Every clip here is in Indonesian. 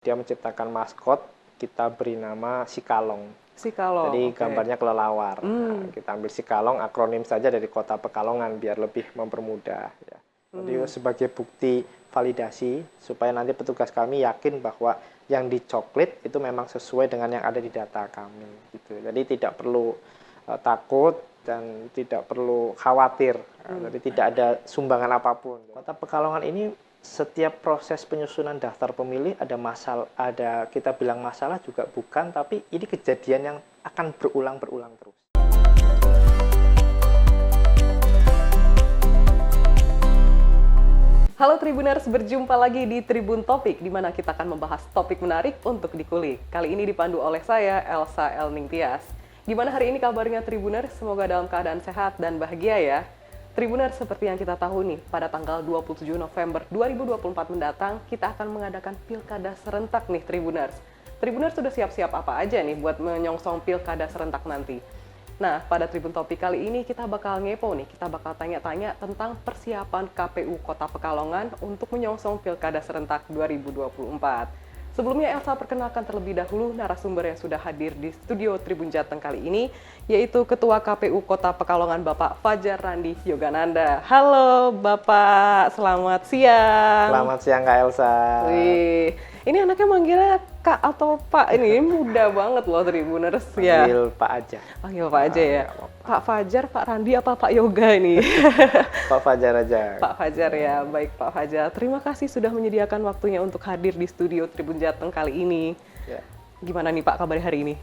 Dia menciptakan maskot, kita beri nama Sikalong. Sikalong. Jadi okay. Gambarnya kelelawar. Nah, kita ambil Sikalong, akronim saja dari Kota Pekalongan biar lebih mempermudah. Ya. Jadi sebagai bukti validasi supaya nanti petugas kami yakin bahwa yang dicoklit itu memang sesuai dengan yang ada di data kami. Gitu. Jadi tidak perlu takut dan tidak perlu khawatir. Jadi tidak ada sumbangan apapun. Kota Pekalongan ini setiap proses penyusunan daftar pemilih ada masalah, kita bilang masalah juga bukan, tapi ini kejadian yang akan berulang terus. Halo Tribuners, berjumpa lagi di Tribun Topik, di mana kita akan membahas topik menarik untuk dikulik. Kali ini dipandu oleh saya, Elsa Elningtyas. Di mana hari ini kabarnya Tribuners? Semoga dalam keadaan sehat dan bahagia ya. Tribuners, seperti yang kita tahu nih, pada tanggal 27 November 2024 mendatang, kita akan mengadakan pilkada serentak nih Tribuners. Tribuners sudah siap-siap apa aja nih buat menyongsong pilkada serentak nanti? Nah, pada Tribun Topik kali ini kita bakal ngepo nih, kita bakal tanya-tanya tentang persiapan KPU Kota Pekalongan untuk menyongsong pilkada serentak 2024. Sebelumnya Elsa perkenalkan terlebih dahulu narasumber yang sudah hadir di studio Tribun Jateng kali ini, yaitu Ketua KPU Kota Pekalongan Bapak Fajar Randi Yogananda. Halo Bapak, selamat siang. Selamat siang Kak Elsa. Wih, ini anaknya manggilnya Kak atau Pak? Ini muda banget loh Tribuners ya. Panggil Pak aja. Panggil Pak aja ya. Pak Fajar, Pak Randi apa Pak Yoga ini? Pak Fajar aja. Pak Fajar ya, baik Pak Fajar. Terima kasih sudah menyediakan waktunya untuk hadir di studio Tribun Jateng kali ini. Ya. Gimana nih Pak kabar hari ini?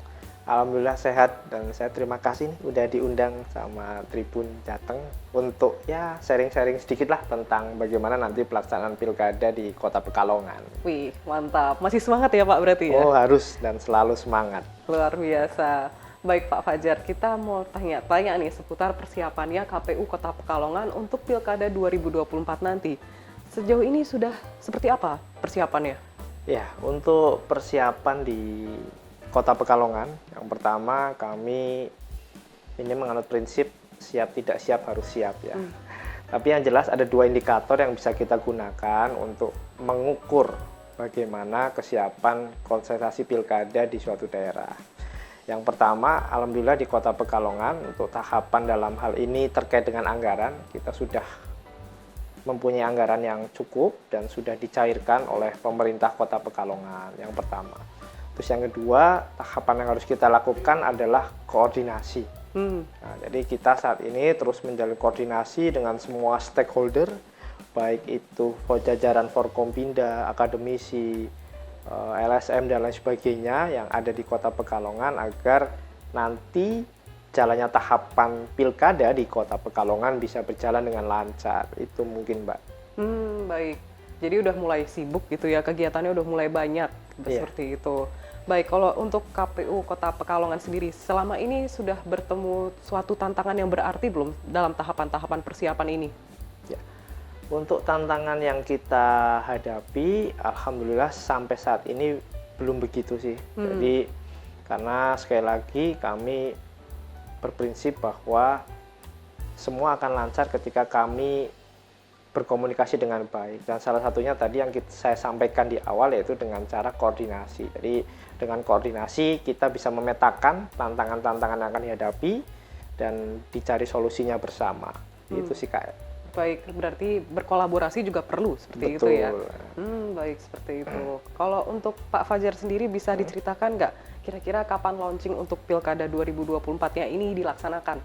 Alhamdulillah sehat dan saya terima kasih nih udah diundang sama Tribun Jateng untuk ya sharing-sharing sedikit lah tentang bagaimana nanti pelaksanaan pilkada di Kota Pekalongan. Wih, mantap. Masih semangat ya Pak berarti ya? Oh harus dan selalu semangat. Luar biasa. Baik Pak Fajar, kita mau tanya-tanya nih seputar persiapannya KPU Kota Pekalongan untuk pilkada 2024 nanti. Sejauh ini sudah seperti apa persiapannya? Ya, untuk persiapan di Kota Pekalongan, yang pertama kami ini menganut prinsip siap tidak siap harus siap ya. Tapi yang jelas ada dua indikator yang bisa kita gunakan untuk mengukur bagaimana kesiapan konsentrasi pilkada di suatu daerah. Yang pertama, alhamdulillah di Kota Pekalongan untuk tahapan dalam hal ini terkait dengan anggaran, kita sudah mempunyai anggaran yang cukup dan sudah dicairkan oleh pemerintah Kota Pekalongan, yang pertama. Terus yang kedua, tahapan yang harus kita lakukan adalah koordinasi. Nah, jadi kita saat ini terus menjalin koordinasi dengan semua stakeholder, baik itu jajaran Forkompinda, akademisi, LSM dan lain sebagainya yang ada di Kota Pekalongan agar nanti jalannya tahapan pilkada di Kota Pekalongan bisa berjalan dengan lancar. Itu mungkin Mbak. Baik. Jadi udah mulai sibuk gitu ya, kegiatannya udah mulai banyak seperti itu. Baik, kalau untuk KPU Kota Pekalongan sendiri, selama ini sudah bertemu suatu tantangan yang berarti belum dalam tahapan-tahapan persiapan ini? Ya. Untuk tantangan yang kita hadapi, alhamdulillah sampai saat ini belum begitu sih. Jadi karena sekali lagi kami berprinsip bahwa semua akan lancar ketika kami berkomunikasi dengan baik. Dan salah satunya tadi yang saya sampaikan di awal yaitu dengan cara koordinasi. Jadi dengan koordinasi kita bisa memetakan tantangan-tantangan yang akan dihadapi dan dicari solusinya bersama. Itu sih Kak. Baik, berarti berkolaborasi juga perlu seperti Betul. itu ya. Baik, seperti itu. Kalau untuk Pak Fajar sendiri bisa diceritakan nggak kira-kira kapan launching untuk Pilkada 2024-nya ini dilaksanakan?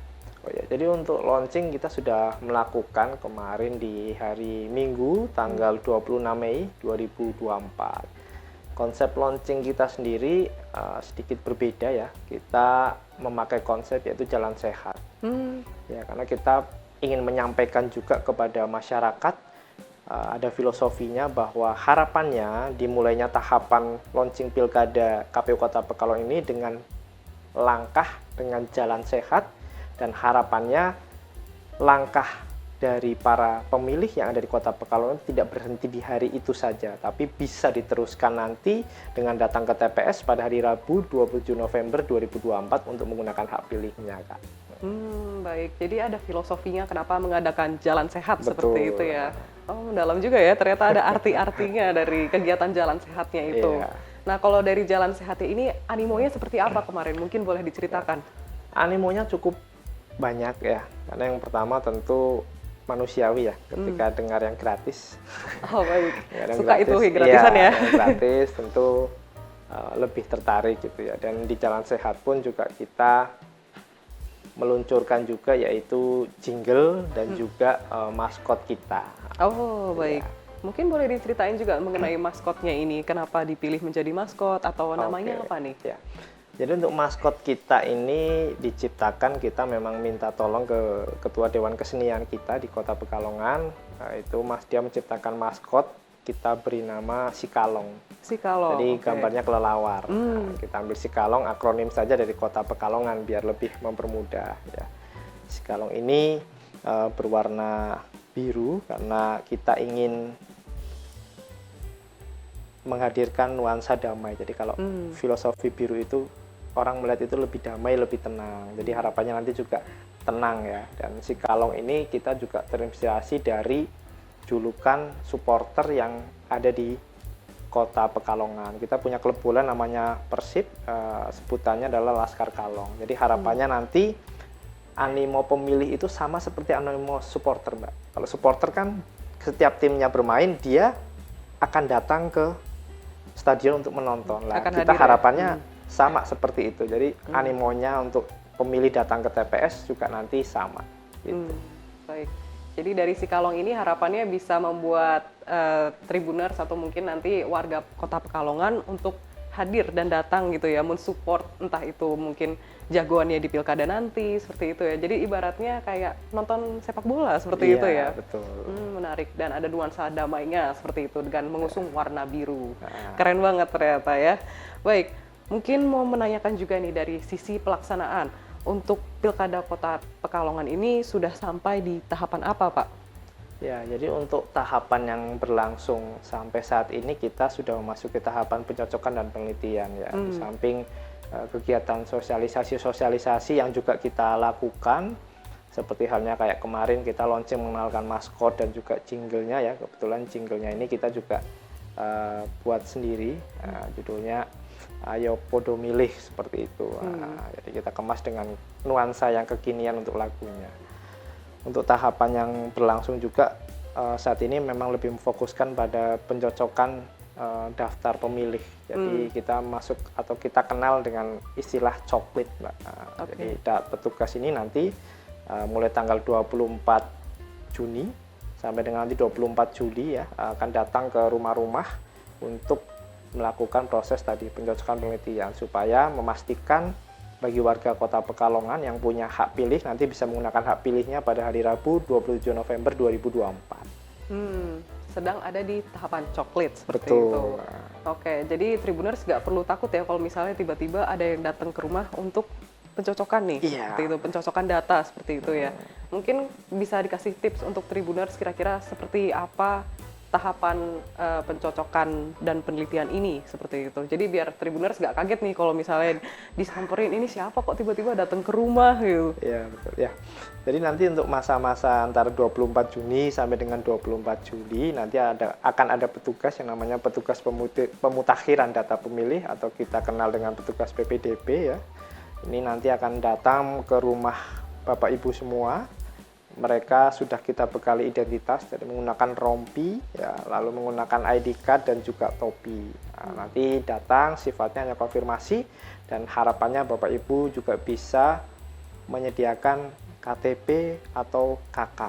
Oh ya, jadi untuk launching kita sudah melakukan kemarin di hari Minggu tanggal 26 Mei 2024. Konsep launching kita sendiri sedikit berbeda ya. Kita memakai konsep yaitu jalan sehat. Ya, karena kita ingin menyampaikan juga kepada masyarakat ada filosofinya bahwa harapannya dimulainya tahapan launching pilkada KPU Kota Pekalongan ini dengan langkah dengan jalan sehat dan harapannya langkah dari para pemilih yang ada di Kota Pekalongan tidak berhenti di hari itu saja, tapi bisa diteruskan nanti dengan datang ke TPS pada hari Rabu 27 November 2024 untuk menggunakan hak pilihnya Kak. Baik. Jadi ada filosofinya kenapa mengadakan jalan sehat Betul. seperti itu ya. Oh, mendalam juga ya. Ternyata ada arti-artinya dari kegiatan jalan sehatnya itu. Iya. Nah, kalau dari jalan sehatnya ini animonya seperti apa kemarin? Mungkin boleh diceritakan. Animonya cukup banyak ya, karena yang pertama tentu manusiawi ya, ketika dengar yang gratis. Oh, baik. Ya, yang Suka itu gratis, gratisan iya, ya. yang gratis tentu lebih tertarik gitu ya. Dan di jalan sehat pun juga kita meluncurkan juga yaitu jingle dan juga maskot kita. Oh, baik. Iya. Mungkin boleh diceritain juga mengenai maskotnya ini. Kenapa dipilih menjadi maskot atau namanya Oke, apa nih? ya. Jadi untuk maskot kita ini diciptakan, kita memang minta tolong ke Ketua Dewan Kesenian kita di Kota Pekalongan. Nah, itu dia menciptakan maskot, kita beri nama Si Kalong. Si Kalong. Jadi oke. gambarnya kelelawar. Nah, kita ambil Si Kalong, akronim saja dari Kota Pekalongan biar lebih mempermudah ya. Si Kalong ini berwarna biru karena kita ingin menghadirkan nuansa damai. Jadi kalau filosofi biru itu orang melihat itu lebih damai, lebih tenang. Jadi harapannya nanti juga tenang ya. Dan Si Kalong ini kita juga terinspirasi dari julukan supporter yang ada di Kota Pekalongan. Kita punya klub bola namanya Persib, sebutannya adalah Laskar Kalong. Jadi harapannya nanti animo pemilih itu sama seperti animo supporter, Mbak. Kalau supporter kan setiap timnya bermain, dia akan datang ke stadion untuk menonton. Lah, Akan kita hadir ya? harapannya sama seperti itu. Jadi animonya untuk pemilih datang ke TPS juga nanti sama. Gitu. Baik. Jadi dari Si Kalong ini harapannya bisa membuat Tribuners atau mungkin nanti warga Kota Pekalongan untuk hadir dan datang gitu ya, mensupport entah itu mungkin jagoannya di pilkada nanti seperti itu ya. Jadi ibaratnya kayak nonton sepak bola seperti itu ya. Betul. Menarik, dan ada nuansa damainya seperti itu dengan mengusung warna biru. Nah. Keren banget ternyata ya. Baik, mungkin mau menanyakan juga nih dari sisi pelaksanaan. Untuk Pilkada Kota Pekalongan ini sudah sampai di tahapan apa, Pak? Ya, jadi untuk tahapan yang berlangsung sampai saat ini kita sudah memasuki tahapan pencocokan dan penelitian ya. Di samping kegiatan sosialisasi yang juga kita lakukan, seperti halnya kayak kemarin kita launching mengenalkan maskot dan juga jinglenya ya. Kebetulan jinglenya ini kita juga buat sendiri, judulnya Ayo Podo Milih, seperti itu. Jadi kita kemas dengan nuansa yang kekinian untuk lagunya. Untuk tahapan yang berlangsung juga saat ini memang lebih memfokuskan pada pencocokan daftar pemilih. Jadi kita masuk atau kita kenal dengan istilah coklit, Mbak. Jadi petugas ini nanti mulai tanggal 24 Juni sampai dengan nanti 24 Juli ya akan datang ke rumah-rumah untuk melakukan proses tadi pencocokan penelitian supaya memastikan bagi warga Kota Pekalongan yang punya hak pilih nanti bisa menggunakan hak pilihnya pada hari Rabu 27 November 2024. Sedang ada di tahapan coklit seperti Betul. itu. Oke, jadi Tribuners nggak perlu takut ya kalau misalnya tiba-tiba ada yang datang ke rumah untuk pencocokan nih, Iya. seperti itu, pencocokan data seperti itu ya. Mungkin bisa dikasih tips untuk Tribuners kira-kira seperti apa tahapan pencocokan dan penelitian ini seperti itu. Jadi biar Tribuners nggak kaget nih kalau misalnya disamperin ini siapa kok tiba-tiba datang ke rumah gitu. Iya, betul ya. Jadi nanti untuk masa-masa antara 24 Juni sampai dengan 24 Juli nanti akan ada petugas yang namanya petugas pemutakhiran data pemilih atau kita kenal dengan petugas PPDB ya. Ini nanti akan datang ke rumah Bapak Ibu semua. Mereka sudah kita bekali identitas, jadi menggunakan rompi, ya, lalu menggunakan ID card dan juga topi. Nah, nanti datang, sifatnya hanya konfirmasi, dan harapannya Bapak Ibu juga bisa menyediakan KTP atau KK.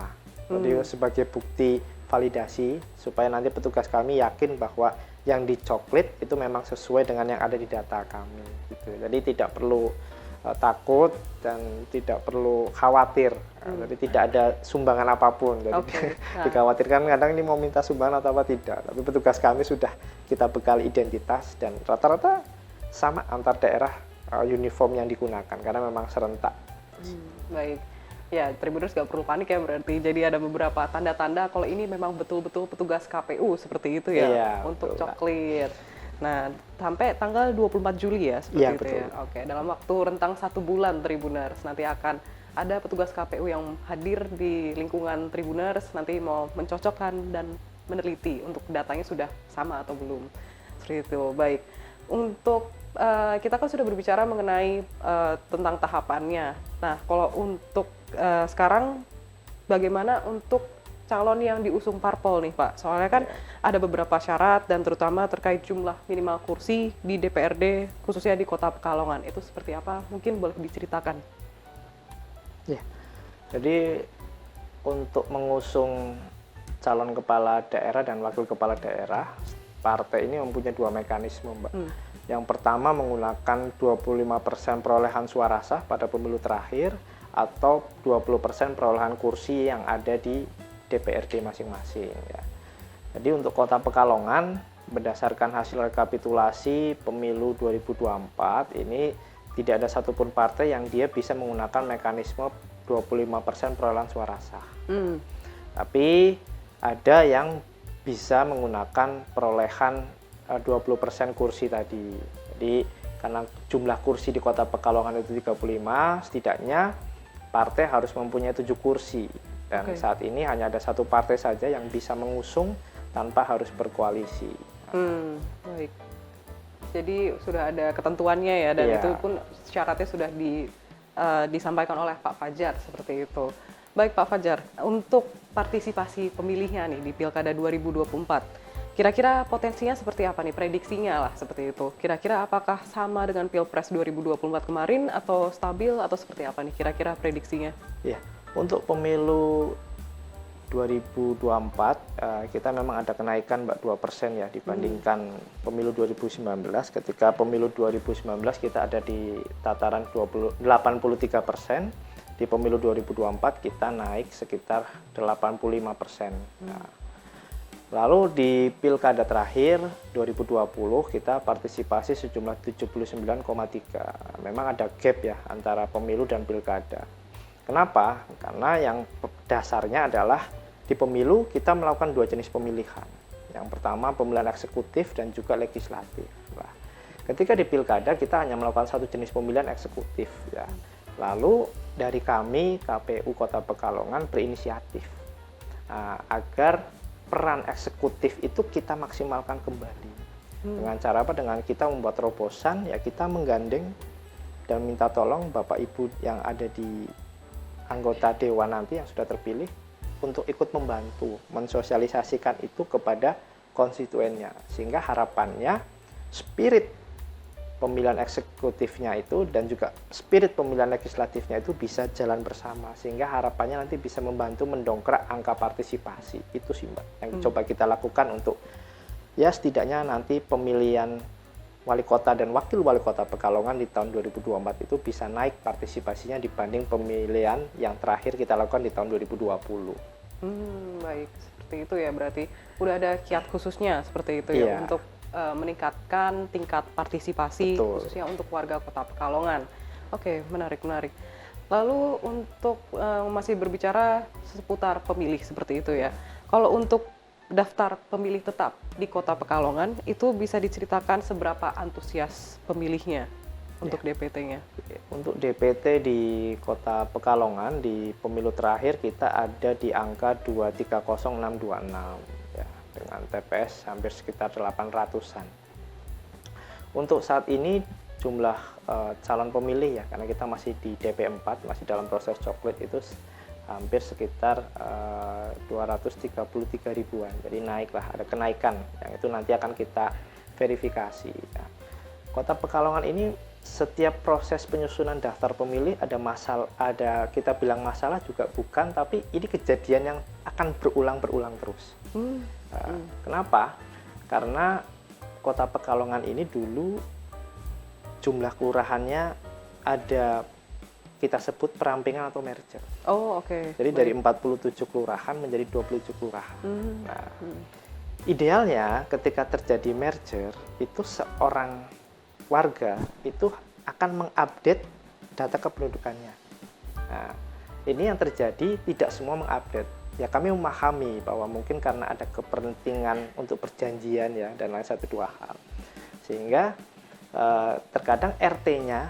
Jadi sebagai bukti validasi, supaya nanti petugas kami yakin bahwa yang dicoklit itu memang sesuai dengan yang ada di data kami. Gitu. Jadi tidak perlu takut dan tidak perlu khawatir. Jadi tidak ada sumbangan apapun. Jadi dikhawatirkan kadang ini mau minta sumbangan atau apa tidak. Tapi petugas kami sudah kita bekali identitas dan rata-rata sama antar daerah uniform yang digunakan karena memang serentak. Baik. Ya, Tribuners nggak perlu panik ya berarti. Jadi ada beberapa tanda-tanda kalau ini memang betul-betul petugas KPU seperti itu ya, Iya, untuk betul, coklit. Nah, sampai tanggal 24 Juli ya, seperti Iya, itu betul. ya. Oke, dalam waktu rentang 1 bulan Tribuners nanti akan ada petugas KPU yang hadir di lingkungan Tribuners nanti mau mencocokkan dan meneliti untuk datanya sudah sama atau belum. Seperti itu. Baik. Untuk kita kan sudah berbicara mengenai tentang tahapannya. Nah, kalau untuk sekarang bagaimana untuk calon yang diusung parpol nih Pak? Soalnya kan ada beberapa syarat dan terutama terkait jumlah minimal kursi di DPRD khususnya di Kota Pekalongan. Itu seperti apa? Mungkin boleh diceritakan. Ya, jadi untuk mengusung calon kepala daerah dan wakil kepala daerah, partai ini mempunyai dua mekanisme, Mbak. Yang pertama menggunakan 25% perolehan suara sah pada pemilu terakhir atau 20% perolehan kursi yang ada di DPRD masing-masing. Ya. Jadi untuk Kota Pekalongan, berdasarkan hasil rekapitulasi pemilu 2024, ini tidak ada satupun partai yang dia bisa menggunakan mekanisme 25% perolehan suara sah. Tapi ada yang bisa menggunakan perolehan 20% kursi tadi. Jadi karena jumlah kursi di Kota Pekalongan itu 35, setidaknya partai harus mempunyai 7 kursi. Dan saat ini hanya ada satu partai saja yang bisa mengusung tanpa harus berkoalisi. Baik. Jadi sudah ada ketentuannya ya, dan itu pun syaratnya sudah disampaikan oleh Pak Fajar seperti itu. Baik Pak Fajar, untuk partisipasi pemilihnya nih di Pilkada 2024, kira-kira potensinya seperti apa nih, prediksinya lah seperti itu. Kira-kira apakah sama dengan Pilpres 2024 kemarin atau stabil atau seperti apa nih kira-kira prediksinya? Ya, untuk pemilu 2024 kita memang ada kenaikan Mbak 2% ya dibandingkan pemilu 2019. Ketika pemilu 2019 kita ada di tataran 83%, di pemilu 2024 kita naik sekitar 85%. Nah, lalu di pilkada terakhir 2020 kita partisipasi sejumlah 79,3. Memang ada gap ya antara pemilu dan pilkada. Kenapa? Karena yang dasarnya adalah di pemilu kita melakukan dua jenis pemilihan. Yang pertama pemilihan eksekutif dan juga legislatif. Nah, ketika di pilkada kita hanya melakukan satu jenis pemilihan eksekutif ya. Lalu dari kami KPU Kota Pekalongan berinisiatif agar peran eksekutif itu kita maksimalkan kembali. Dengan cara apa? Dengan kita membuat terobosan, ya kita menggandeng dan minta tolong Bapak Ibu yang ada di anggota dewan nanti yang sudah terpilih untuk ikut membantu mensosialisasikan itu kepada konstituennya, sehingga harapannya spirit pemilihan eksekutifnya itu dan juga spirit pemilihan legislatifnya itu bisa jalan bersama, sehingga harapannya nanti bisa membantu mendongkrak angka partisipasi. Itu sih Mbak yang coba kita lakukan untuk ya setidaknya nanti pemilihan wali kota dan wakil wali kota Pekalongan di tahun 2024 itu bisa naik partisipasinya dibanding pemilihan yang terakhir kita lakukan di tahun 2020. Baik, seperti itu ya, berarti udah ada kiat khususnya seperti itu ya untuk meningkatkan tingkat partisipasi. Betul. Khususnya untuk warga Kota Pekalongan. Oke, menarik. Lalu untuk masih berbicara seputar pemilih seperti itu ya. Kalau untuk daftar pemilih tetap di Kota Pekalongan itu bisa diceritakan seberapa antusias pemilihnya untuk DPT-nya? Untuk DPT di Kota Pekalongan di pemilu terakhir kita ada di angka 230626 ya, dengan TPS hampir sekitar 800-an. Untuk saat ini jumlah calon pemilih ya, karena kita masih di DP4, masih dalam proses coklat, itu hampir sekitar 233 ribuan. Jadi naiklah, ada kenaikan yang itu nanti akan kita verifikasi ya. Kota Pekalongan ini setiap proses penyusunan daftar pemilih ada masalah, ada kita bilang masalah juga bukan, tapi ini kejadian yang akan berulang terus. Kenapa? Karena Kota Pekalongan ini dulu jumlah kelurahannya ada kita sebut perampingan atau merger. Oh, oke. Jadi dari 47 kelurahan menjadi 27 kelurahan. Nah, idealnya ketika terjadi merger itu seorang warga itu akan mengupdate data kependudukannya. Nah, ini yang terjadi, tidak semua mengupdate. Ya kami memahami bahwa mungkin karena ada kepentingan untuk perjanjian ya dan lain satu dua hal. Sehingga terkadang RT-nya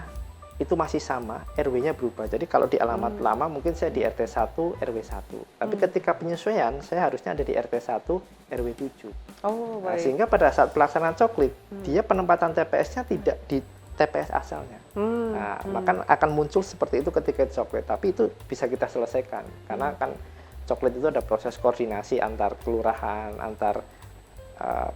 itu masih sama, RW-nya berubah. Jadi kalau di alamat lama mungkin saya di RT 1, RW 1. Tapi ketika penyesuaian, saya harusnya ada di RT 1, RW 7. Oh, Nah, baik. sehingga pada saat pelaksanaan coklit, dia penempatan TPS-nya tidak di TPS asalnya. Nah, maka akan muncul seperti itu ketika coklit. Tapi itu bisa kita selesaikan. Karena kan coklit itu ada proses koordinasi antar kelurahan, antar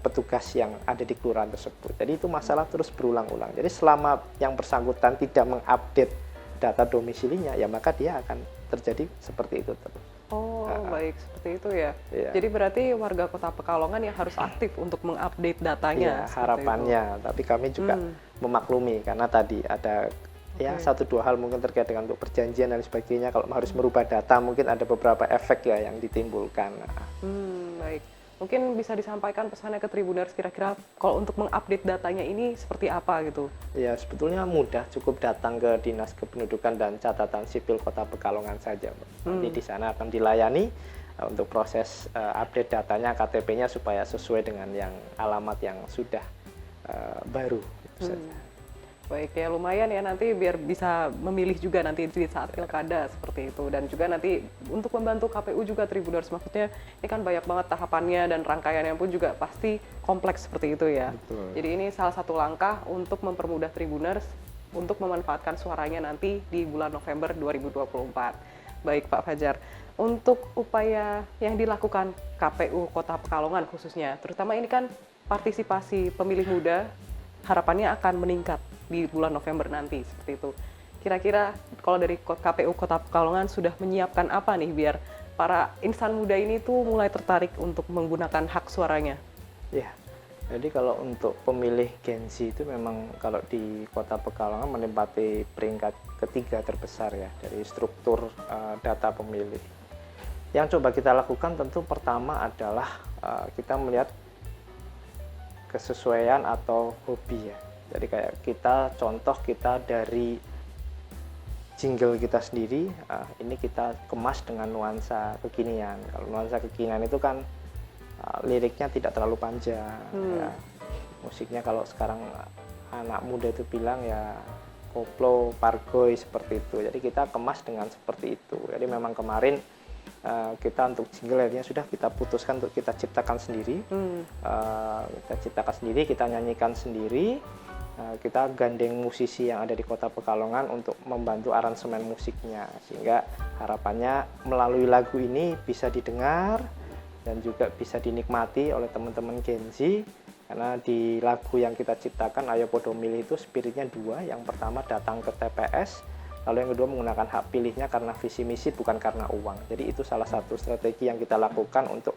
petugas yang ada di kelurahan tersebut. Jadi itu masalah terus berulang-ulang. Jadi selama yang bersangkutan tidak mengupdate data domisilinya, ya maka dia akan terjadi seperti itu terus. Oh, baik, seperti itu ya. Iya. Jadi berarti warga Kota Pekalongan yang harus aktif untuk mengupdate datanya. Iya, seperti harapannya. Tapi kami juga memaklumi karena tadi ada ya satu dua hal mungkin terkait dengan untuk perjanjian dan sebagainya. Kalau harus merubah data mungkin ada beberapa efek ya yang ditimbulkan. Baik. Mungkin bisa disampaikan pesannya ke Tribuners kira-kira kalau untuk mengupdate datanya ini seperti apa gitu? Ya sebetulnya mudah, cukup datang ke Dinas Kependudukan dan Catatan Sipil Kota Pekalongan saja, Mbak. Nanti di sana akan dilayani untuk proses update datanya, KTP-nya supaya sesuai dengan yang alamat yang sudah baru. Itu saja. Baik, ya lumayan ya nanti biar bisa memilih juga nanti di saat pilkada seperti itu. Dan juga nanti untuk membantu KPU juga Tribuners, maksudnya ini kan banyak banget tahapannya dan rangkaiannya pun juga pasti kompleks seperti itu ya. Betul. Jadi ini salah satu langkah untuk mempermudah Tribuners untuk memanfaatkan suaranya nanti di bulan November 2024. Baik Pak Fajar, untuk upaya yang dilakukan KPU Kota Pekalongan khususnya, terutama ini kan partisipasi pemilih muda harapannya akan meningkat di bulan November nanti seperti itu. Kira-kira kalau dari KPU Kota Pekalongan sudah menyiapkan apa nih biar para insan muda ini tuh mulai tertarik untuk menggunakan hak suaranya? Ya, jadi kalau untuk pemilih Gen Z itu memang kalau di Kota Pekalongan menempati peringkat ketiga terbesar ya dari struktur data pemilih. Yang coba kita lakukan tentu pertama adalah kita melihat kesesuaian atau hobi ya. Jadi kayak kita dari jingle kita sendiri, ini kita kemas dengan nuansa kekinian. Kalau nuansa kekinian itu kan liriknya tidak terlalu panjang, ya. Musiknya kalau sekarang anak muda itu bilang ya koplo, pargoy seperti itu. Jadi kita kemas dengan seperti itu. Jadi memang kemarin kita untuk jingle akhirnya sudah kita putuskan untuk kita ciptakan sendiri, kita nyanyikan sendiri. Kita gandeng musisi yang ada di Kota Pekalongan untuk membantu aransemen musiknya, sehingga harapannya melalui lagu ini bisa didengar dan juga bisa dinikmati oleh teman-teman Gen Z, karena di lagu yang kita ciptakan Ayo Podo Milih itu spiritnya dua. Yang pertama datang ke TPS, lalu yang kedua menggunakan hak pilihnya karena visi misi bukan karena uang. Jadi itu salah satu strategi yang kita lakukan untuk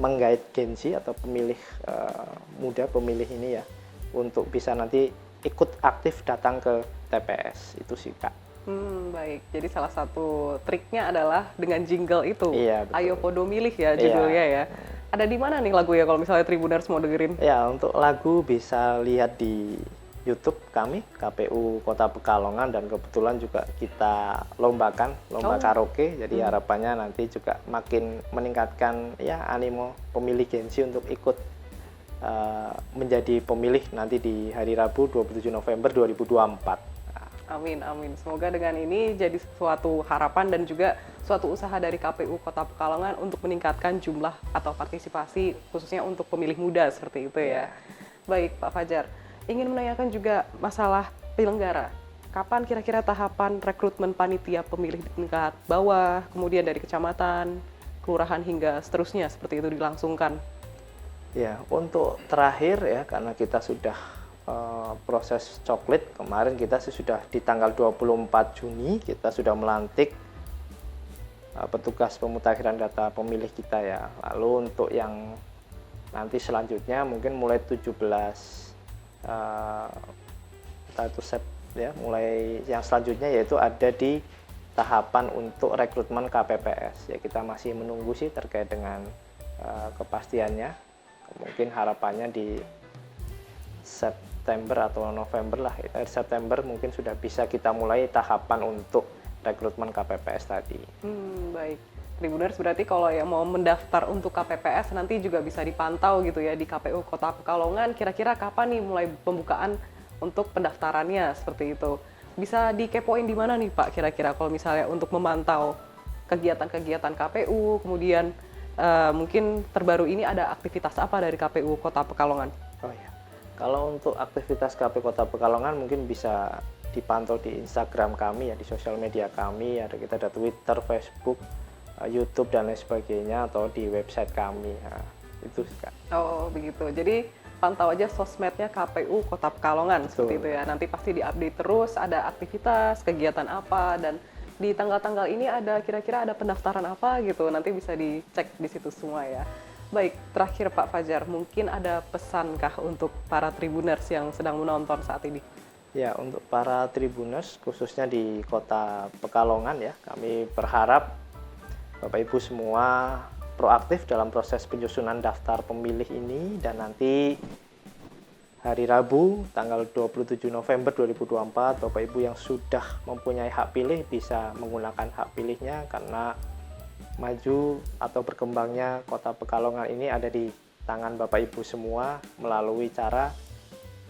menggait Gen Z atau pemilih muda, pemilih ini ya, untuk bisa nanti ikut aktif datang ke TPS. Itu sih Kak. Baik, jadi salah satu triknya adalah dengan jingle itu. Iya, betul. Ayo Podo Milih ya judulnya ya. Ada di mana nih lagu ya kalau misalnya Tribuners mau dengerin? Ya, untuk lagu bisa lihat di YouTube kami, KPU Kota Pekalongan, dan kebetulan juga kita lomba karaoke. Jadi harapannya nanti juga makin meningkatkan ya animo pemilih Gen Z untuk ikut menjadi pemilih nanti di hari Rabu 27 November 2024. Amin, amin. Semoga dengan ini jadi suatu harapan dan juga suatu usaha dari KPU Kota Pekalongan untuk meningkatkan jumlah atau partisipasi khususnya untuk pemilih muda seperti itu ya. Baik Pak Fajar, ingin menanyakan juga masalah penyelenggara. Kapan kira-kira tahapan rekrutmen panitia pemilih di tingkat bawah, kemudian dari kecamatan, kelurahan hingga seterusnya seperti itu dilangsungkan? Ya, untuk terakhir ya, karena kita sudah proses coklit, kemarin kita sudah di tanggal 24 Juni, kita sudah melantik petugas pemutakhiran data pemilih kita ya. Lalu untuk yang nanti selanjutnya mungkin mulai 17 ya, mulai yang selanjutnya yaitu ada di tahapan untuk rekrutmen KPPS. Ya, kita masih menunggu sih terkait dengan kepastiannya. Mungkin harapannya di September atau November lah, September mungkin sudah bisa kita mulai tahapan untuk rekrutmen KPPS tadi. Baik, Tribuners berarti kalau yang mau mendaftar untuk KPPS nanti juga bisa dipantau gitu ya di KPU Kota Pekalongan. Kira-kira kapan nih mulai pembukaan untuk pendaftarannya seperti itu. bisa dikepoin di mana nih Pak kira-kira kalau misalnya untuk memantau kegiatan-kegiatan KPU, kemudian mungkin terbaru ini ada aktivitas apa dari KPU Kota Pekalongan? Oh ya, kalau untuk aktivitas KPU Kota Pekalongan mungkin bisa dipantau di Instagram kami ya, di sosial media kami, kita ada Twitter, Facebook, YouTube dan lain sebagainya, atau di website kami. Nah, itu sih, Kak. Oh begitu, jadi pantau aja sosmednya KPU Kota Pekalongan. Betul. Seperti itu ya, nanti pasti diupdate terus ada aktivitas, kegiatan apa, dan di tanggal-tanggal ini ada kira-kira ada pendaftaran apa gitu, nanti bisa dicek di situ semua ya. Baik, terakhir Pak Fajar, mungkin ada pesankah untuk para Tribuners yang sedang menonton saat ini? Ya, untuk para Tribuners khususnya di Kota Pekalongan ya, kami berharap Bapak Ibu semua proaktif dalam proses penyusunan daftar pemilih ini, dan nanti hari Rabu tanggal 27 November 2024 Bapak Ibu yang sudah mempunyai hak pilih bisa menggunakan hak pilihnya, karena maju atau berkembangnya Kota Pekalongan ini ada di tangan Bapak Ibu semua melalui cara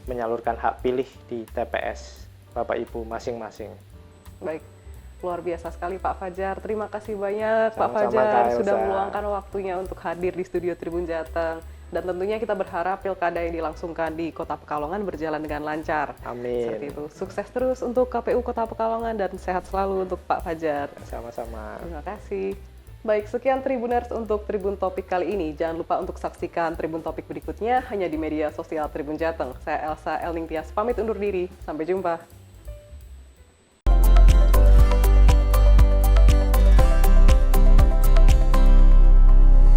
menyalurkan hak pilih di TPS Bapak Ibu masing-masing. Baik, luar biasa sekali Pak Fajar. Terima kasih banyak Pak Sama-sama, Fajar Kak Elsa. sudah meluangkan waktunya untuk hadir di studio Tribun Jateng. Dan tentunya kita berharap pilkada yang dilangsungkan di Kota Pekalongan berjalan dengan lancar. Amin. Seperti itu. Sukses terus untuk KPU Kota Pekalongan dan sehat selalu untuk Pak Fajar. Sama-sama. Terima kasih. Baik, sekian Tribuners untuk Tribun Topik kali ini. Jangan lupa untuk saksikan Tribun Topik berikutnya hanya di media sosial Tribun Jateng. Saya Elsa Elning Tias pamit undur diri. Sampai jumpa.